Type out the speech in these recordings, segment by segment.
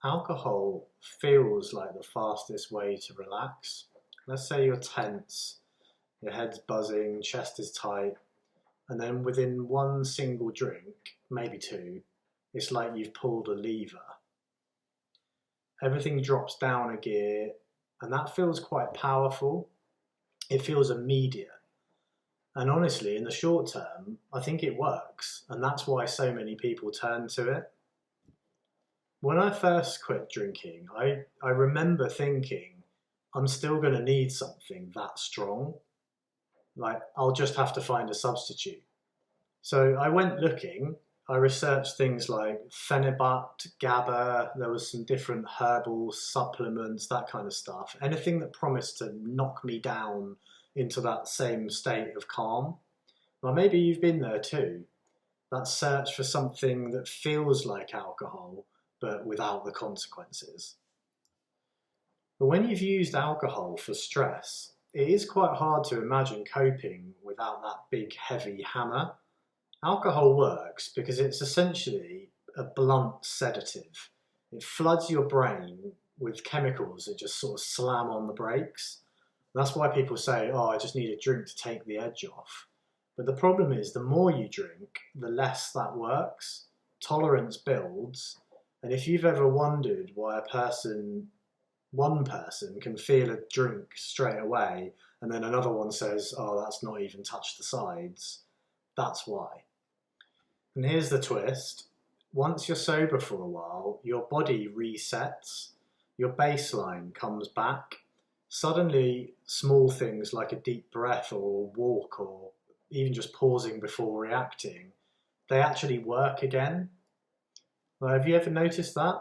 Alcohol feels like the fastest way to relax. Let's say you're tense, your head's buzzing, chest is tight, and then within one single drink, maybe two, it's like you've pulled a lever. Everything drops down a gear, and that feels quite powerful. It feels immediate. And honestly, in the short term, I think it works, and that's why so many people turn to it. When I first quit drinking, I remember thinking, I'm still going to need something that strong. Like, I'll just have to find a substitute. So I went looking. I researched things like Phenibut, GABA, there was some different herbal supplements, that kind of stuff. Anything that promised to knock me down into that same state of calm. Well, maybe you've been there too. That search for something that feels like alcohol, but without the consequences. But when you've used alcohol for stress, it is quite hard to imagine coping without that big heavy hammer. Alcohol works because it's essentially a blunt sedative. It floods your brain with chemicals that just sort of slam on the brakes. That's why people say, oh, I just need a drink to take the edge off. But the problem is the more you drink, the less that works. Tolerance builds. And if you've ever wondered why one person can feel a drink straight away and then another one says, oh, that's not even touched the sides, that's why. And here's the twist. Once you're sober for a while, your body resets, your baseline comes back. Suddenly, small things like a deep breath or a walk or even just pausing before reacting, they actually work again. Well, have you ever noticed that?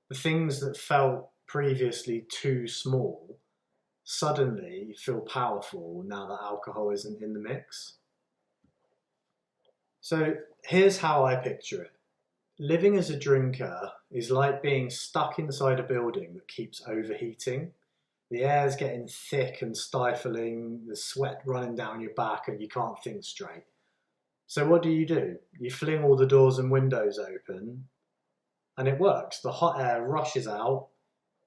The things that felt previously too small suddenly feel powerful now that alcohol isn't in the mix. So here's how I picture it. Living as a drinker is like being stuck inside a building that keeps overheating. The air's getting thick and stifling, the sweat running down your back, and you can't think straight. So what do? You fling all the doors and windows open, and it works. The hot air rushes out,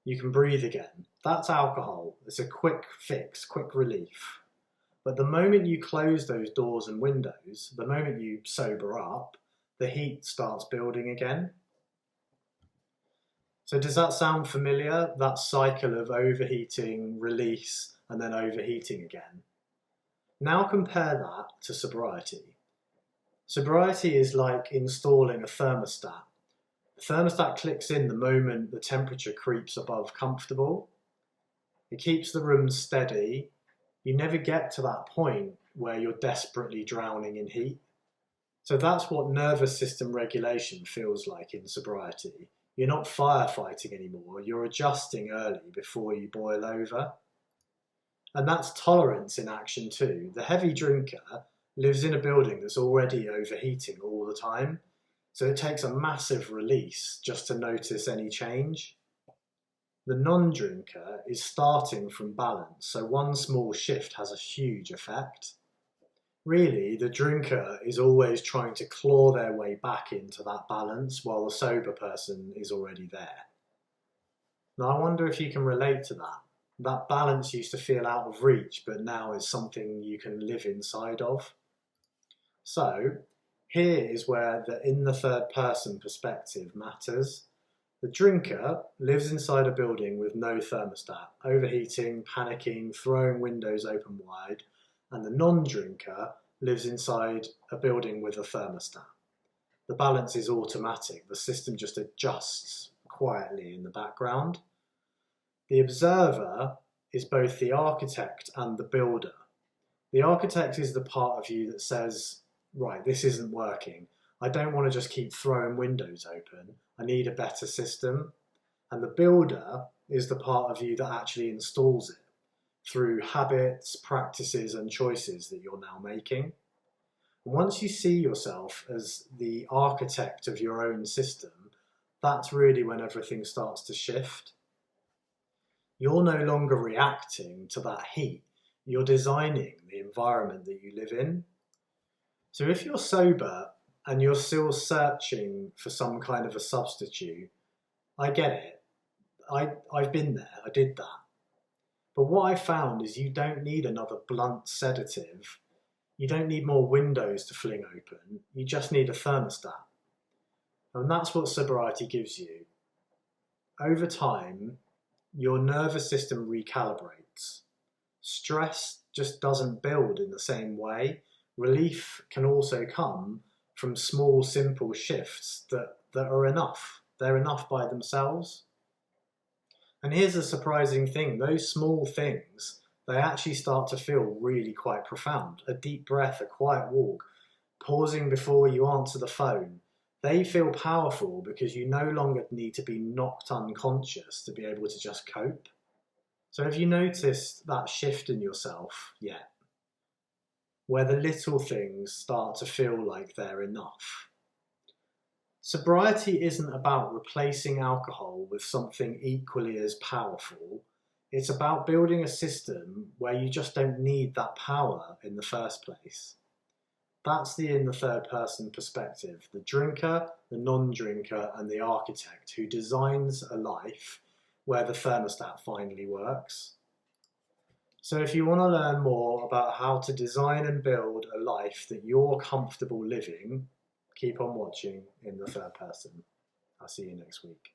you can breathe again. That's alcohol. It's a quick fix, quick relief. But the moment you close those doors and windows, the moment you sober up, the heat starts building again. So does that sound familiar? That cycle of overheating, release, and then overheating again. Now compare that to sobriety. Sobriety is like installing a thermostat. The thermostat clicks in the moment the temperature creeps above comfortable. It keeps the room steady. You never get to that point where you're desperately drowning in heat. So that's what nervous system regulation feels like in sobriety. You're not firefighting anymore, you're adjusting early before you boil over. And that's tolerance in action too. The heavy drinker lives in a building that's already overheating all the time. So it takes a massive release just to notice any change. The non-drinker is starting from balance, so one small shift has a huge effect. Really, the drinker is always trying to claw their way back into that balance while the sober person is already there. Now, I wonder if you can relate to that. That balance used to feel out of reach, but now is something you can live inside of. So, here is where the in the third person perspective matters. The drinker lives inside a building with no thermostat, overheating, panicking, throwing windows open wide, and the non-drinker lives inside a building with a thermostat. The balance is automatic, the system just adjusts quietly in the background. The observer is both the architect and the builder. The architect is the part of you that says, right, this isn't working. I don't want to just keep throwing windows open. I need a better system. And the builder is the part of you that actually installs it through habits, practices, and choices that you're now making. And once you see yourself as the architect of your own system, that's really when everything starts to shift. You're no longer reacting to that heat. You're designing the environment that you live in. So if you're sober and you're still searching for some kind of a substitute, I get it. I've been there, I did that. But what I found is you don't need another blunt sedative. You don't need more windows to fling open. You just need a thermostat. And that's what sobriety gives you. Over time, your nervous system recalibrates. Stress just doesn't build in the same way. Relief can also come from small, simple shifts that are enough. They're enough by themselves. And here's the surprising thing, those small things, they actually start to feel really quite profound. A deep breath, a quiet walk, pausing before you answer the phone. They feel powerful because you no longer need to be knocked unconscious to be able to just cope. So have you noticed that shift in yourself yet? Where the little things start to feel like they're enough. Sobriety isn't about replacing alcohol with something equally as powerful. It's about building a system where you just don't need that power in the first place. That's the in the third person perspective, the drinker, the non-drinker, and the architect who designs a life where the thermostat finally works. So if you want to learn more about how to design and build a life that you're comfortable living, keep on watching In the Third Person. I'll see you next week.